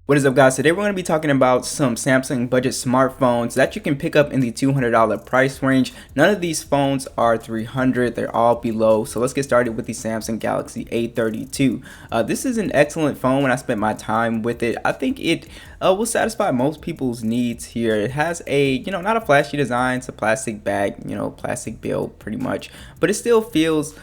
What is up, guys? Today we're going to be talking about some Samsung budget smartphones that you can pick up in the $200 price range. None of these phones are $300, they're all below. So let's get started with the Samsung Galaxy A32. This is an excellent phone. When I spent my time with it, I think it will satisfy most people's needs here. It has a, not a flashy design, it's a plastic bag, plastic build pretty much, but it still feels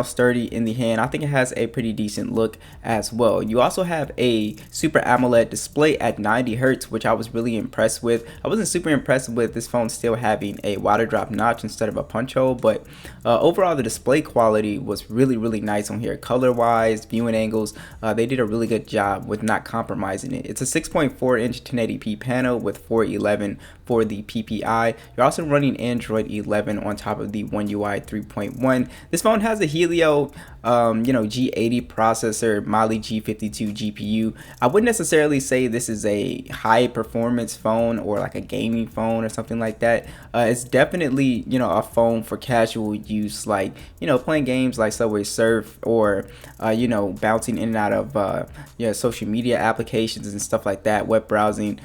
sturdy in the hand. I think it has a pretty decent look as well. You also have a Super AMOLED display at 90 Hz, which I was really impressed with. I wasn't super impressed with this phone still having a water drop notch instead of a punch hole, but overall the display quality was really nice on here. Color wise, viewing angles, they did a really good job with not compromising it. It's a 6.4 inch 1080p panel with 411 for the PPI. You're also running Android 11 on top of the One UI 3.1. This phone has a Helio G80 processor, Mali G52 GPU. I wouldn't necessarily say this is a high performance phone or like a gaming phone or something like that. It's definitely a phone for casual use, like playing games like Subway Surf, or bouncing in and out of social media applications and stuff like that, web browsing,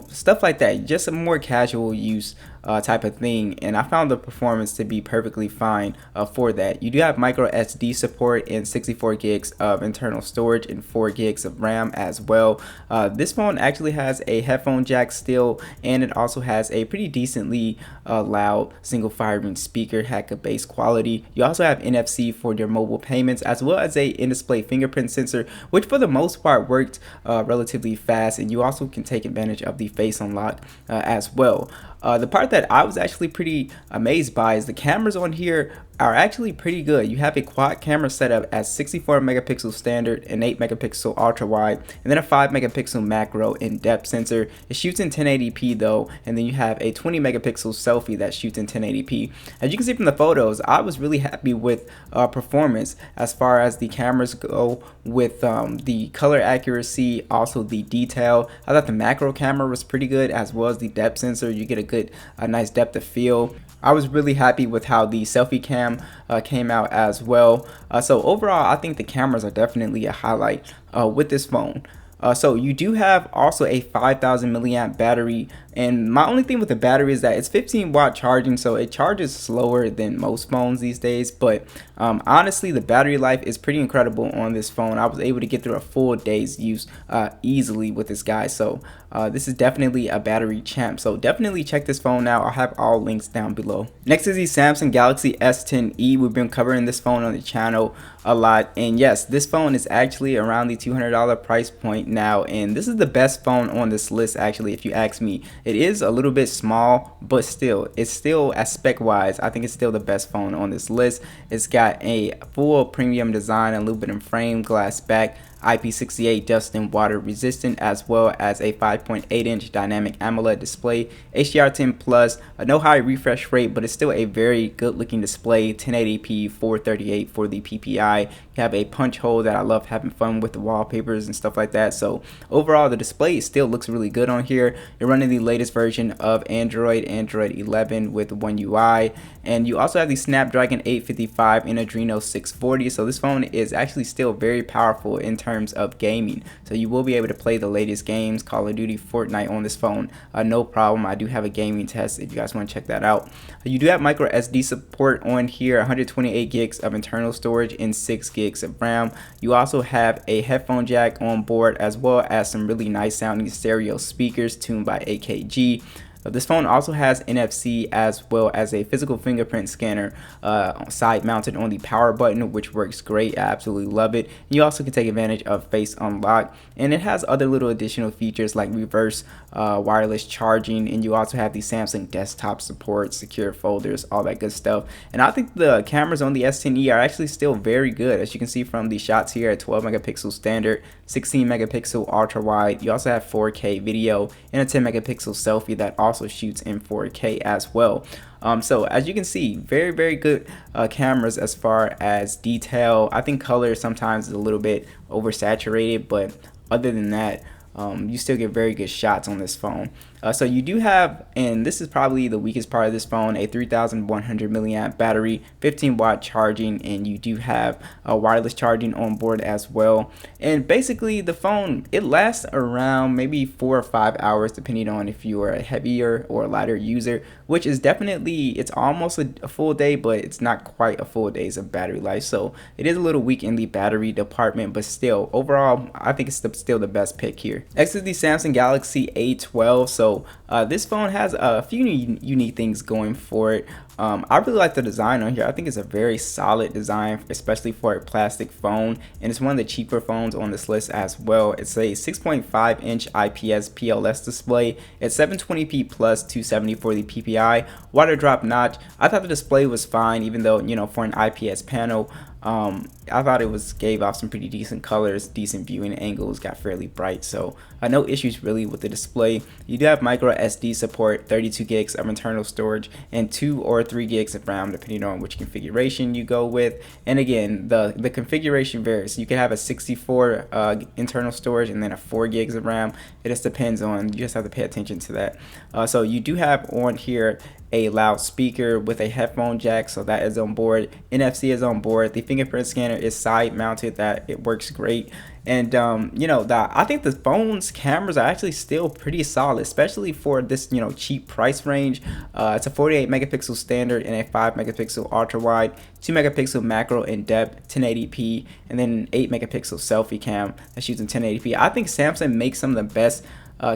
stuff like that, just a more casual use type of thing. And I found the performance to be perfectly fine for that. You do have micro SD support and 64 gigs of internal storage and 4 gigs of RAM as well. This phone actually has a headphone jack still, and it also has a pretty decently loud single firing speaker, had good bass quality. You also have NFC for your mobile payments, as well as a in-display fingerprint sensor, which for the most part worked relatively fast, and you also can take advantage of the face unlock as well. The part that I was actually pretty amazed by is the cameras on here are actually pretty good. You have a quad camera setup at 64 megapixel standard, an 8 megapixel ultra wide, and then a 5 megapixel macro in depth sensor. It shoots in 1080p though, and then you have a 20 megapixel selfie that shoots in 1080p. As you can see from the photos, I was really happy with performance as far as the cameras go, with the color accuracy, also the detail. I thought the macro camera was pretty good, as well as the depth sensor. You get a nice depth of field. I was really happy with how the selfie cam came out as well. So overall, I think the cameras are definitely a highlight with this phone. So you do have also a 5,000 milliamp battery, and my only thing with the battery is that it's 15-watt charging, so it charges slower than most phones these days. But honestly, the battery life is pretty incredible on this phone. I was able to get through a full day's use easily with this guy. So this is definitely a battery champ. So definitely check this phone out. I'll have all links down below. Next is the Samsung Galaxy S10e. We've been covering this phone on the channel a lot, and yes, this phone is actually around the $200 price point now, and this is the best phone on this list actually, if you ask me. It is a little bit small, but still, it's still, as spec wise, I think it's still the best phone on this list. It's got a full premium design, aluminum frame, glass back, IP68 dust and water resistant, as well as a 5.8 inch dynamic AMOLED display, HDR10 plus, no high refresh rate, but it's still a very good looking display, 1080p 438 for the PPI. You have a punch hole that I love having fun with the wallpapers and stuff like that. So overall, the display still looks really good on here. You're running the latest version of Android 11 with One UI, and you also have the Snapdragon 855 and Adreno 640. So this phone is actually still very powerful in terms of gaming. So you will be able to play the latest games, Call of Duty, Fortnite on this phone, no problem. I do have a gaming test if you guys want to check that out. You do have micro SD support on here, 128 gigs of internal storage and 6 gigs of RAM. You also have a headphone jack on board, as well as some really nice sounding stereo speakers tuned by AKG. This phone also has NFC, as well as a physical fingerprint scanner side mounted on the power button, which works great. I absolutely love it. You also can take advantage of face unlock, and it has other little additional features like reverse wireless charging, and you also have the Samsung desktop support, secure folders, all that good stuff. And I think the cameras on the S10e are actually still very good, as you can see from the shots here at 12 megapixel standard, 16 megapixel ultra wide. You also have 4K video and a 10 megapixel selfie that also shoots in 4K as well. So as you can see, very good cameras as far as detail. I think color sometimes is a little bit oversaturated, but other than that, you still get very good shots on this phone. So you do have, and this is probably the weakest part of this phone, a 3100 milliamp battery, 15-watt charging, and you do have wireless charging on board as well. And basically the phone, it lasts around maybe 4 or 5 hours depending on if you are a heavier or a lighter user, which is definitely, it's almost a full day, but it's not quite a full day's of battery life. So it is a little weak in the battery department, but still overall I think it's still the best pick here. Next is the Samsung Galaxy A12. So this phone has a few unique things going for it. I really like the design on here. I think it's a very solid design, especially for a plastic phone, and it's one of the cheaper phones on this list as well. It's a 6.5 inch IPS PLS display. It's 720p plus 270 for the PPI. Water drop notch. I thought the display was fine, even though, you know, for an IPS panel, I thought it gave off some pretty decent colors, decent viewing angles, got fairly bright, so no issues really with the display. You do have micro SD support, 32 gigs of internal storage, and 2 or 3 gigs of RAM depending on which configuration you go with. And again, the configuration varies. You can have a 64 internal storage and then a 4 gigs of RAM. It just depends on, you just have to pay attention to that. So you do have on here a loudspeaker with a headphone jack, so that is on board. NFC is on board. The fingerprint scanner is side mounted, that it works great. And you know, I think the phone's cameras are actually still pretty solid, especially for this, you know, cheap price range. It's a 48 megapixel standard and a 5 megapixel ultra wide, 2 megapixel macro in depth, 1080p, and then 8 megapixel selfie cam that shoots in 1080p. I think Samsung makes some of the best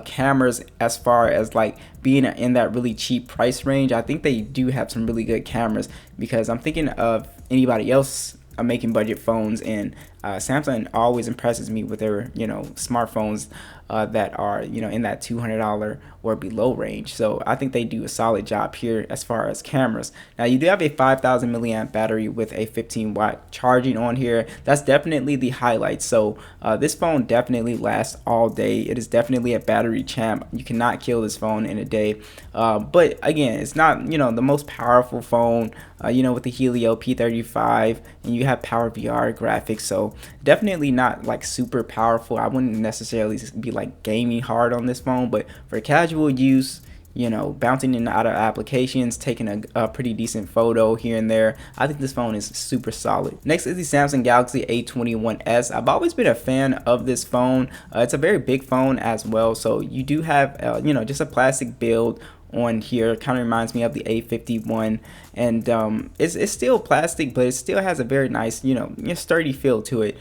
cameras as far as like being in that really cheap price range. I think they do have some really good cameras, because I'm thinking of anybody else making budget phones, and Samsung always impresses me with their, you know, smartphones that are, you know, in that $200 or below range. So I think they do a solid job here as far as cameras. Now you do have a 5000 milliamp battery with a 15-watt charging on here. That's definitely the highlight. So this phone definitely lasts all day. It is definitely a battery champ. You cannot kill this phone in a day. But again, it's not, you know, the most powerful phone, you know, with the Helio P35, and you have Power VR graphics. So definitely not like super powerful. I wouldn't necessarily be like gaming hard on this phone, but for casual use, you know, bouncing in and out of applications, taking a pretty decent photo here and there, I think this phone is super solid. Next is the Samsung Galaxy A21s. I've always been a fan of this phone. It's a very big phone as well, so you do have you know, just a plastic build on here. Kind of reminds me of the A51, and it's still plastic, but it still has a very nice, you know, sturdy feel to it.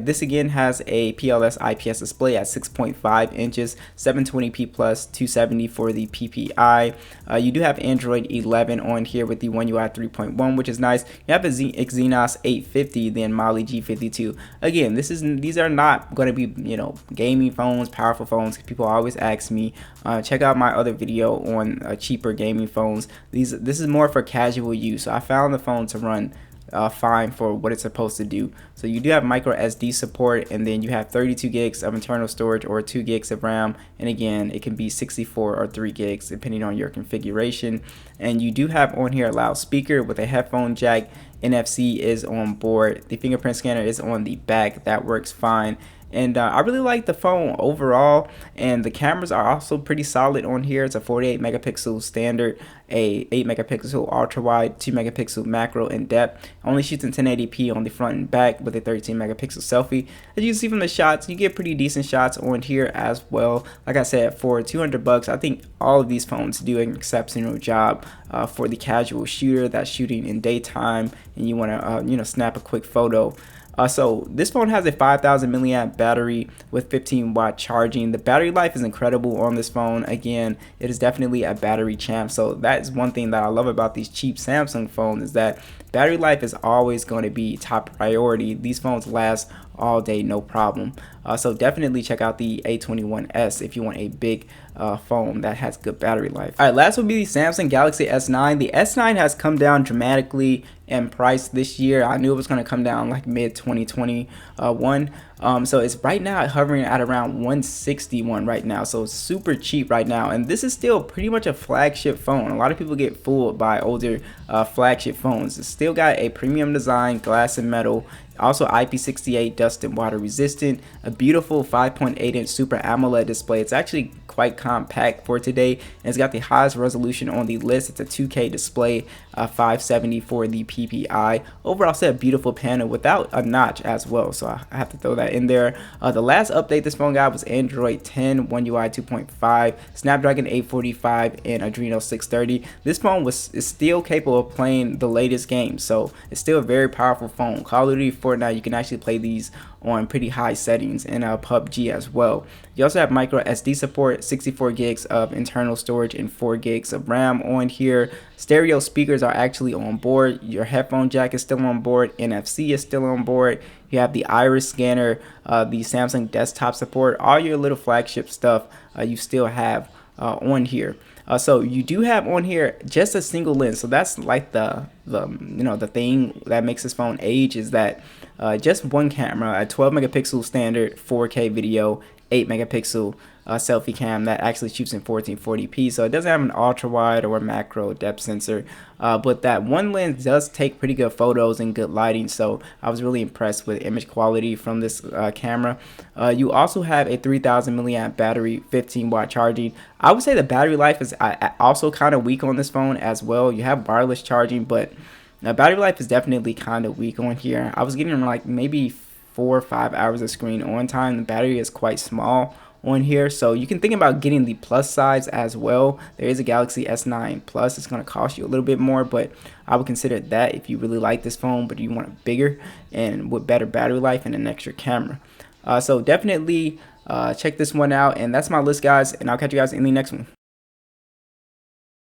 This again has a PLS IPS display at 6.5 inches, 720p plus 270 for the PPI. You do have Android 11 on here with the One UI 3.1, which is nice. You have a Exynos 850, then Mali G52. Again, these are not going to be, you know, gaming phones, powerful phones. People always ask me, check out my other video on cheaper gaming phones. This is more for casual use. So I found the phone to run fine for what it's supposed to do. So you do have micro SD support, and then you have 32 gigs of internal storage or 2 gigs of RAM, and again it can be 64 or 3 gigs depending on your configuration. And you do have on here a loudspeaker with a headphone jack. NFC is on board. The fingerprint scanner is on the back. That works fine. And I really like the phone overall, and the cameras are also pretty solid on here. It's a 48 megapixel standard, a 8 megapixel ultra wide, 2 megapixel macro in depth. Only shoots in 1080p on the front and back with a 13 megapixel selfie. As you can see from the shots, you get pretty decent shots on here as well. Like I said, for 200 bucks, I think all of these phones do an exceptional job for the casual shooter that's shooting in daytime and you want to you know, snap a quick photo. So this phone has a 5000 milliamp battery with 15-watt charging. The battery life is incredible on this phone. Again, it is definitely a battery champ. So that is one thing that I love about these cheap Samsung phones, is that battery life is always going to be top priority. These phones last all day, no problem. So definitely check out the A21s if you want a big phone that has good battery life. All right, last will be the Samsung Galaxy S9. The S9 has come down dramatically in price this year. I knew it was going to come down like mid 2021. So it's right now hovering at around 161 right now, so it's super cheap right now, and this is still pretty much a flagship phone. A lot of people get fooled by older flagship phones. It's still got a premium design, glass and metal, also IP68 dust and water resistant, a beautiful 5.8 inch Super AMOLED display. It's actually quite compact for today, and it's got the highest resolution on the list. It's a 2K display, 570 for the PPI. Overall, it's a beautiful panel without a notch as well, so I have to throw that in there. The last update this phone got was Android 10, One UI 2.5, Snapdragon 845, and Adreno 630. This phone is still capable of playing the latest games, so it's still a very powerful phone. Call of Duty, Fortnite, you can actually play these on pretty high settings, and PUBG as well. You also have micro SD support, 64 gigs of internal storage, and 4 gigs of RAM on here. Stereo speakers are actually on board. Your headphone jack is still on board. NFC is still on board. You have the iris scanner, the Samsung desktop support, all your little flagship stuff you still have on here. So you do have on here just a single lens. So that's like the thing that makes this phone age, is that just one camera, a 12 megapixel standard 4K video, 8 megapixel selfie cam that actually shoots in 1440p. So it doesn't have an ultra wide or a macro depth sensor, but that one lens does take pretty good photos and good lighting. So I was really impressed with image quality from this camera. You also have a 3000 milliamp battery, 15-watt charging. I would say the battery life is also kind of weak on this phone as well. You have wireless charging, but battery life is definitely kind of weak on here. I was getting like maybe 4 or 5 hours of screen on time. The battery is quite small on here, so you can think about getting the plus size as well. There is a Galaxy S9 Plus. It's going to cost you a little bit more, but I would consider that if you really like this phone but you want it bigger and with better battery life and an extra camera. So definitely check this one out, and that's my list, guys, and I'll catch you guys in the next one.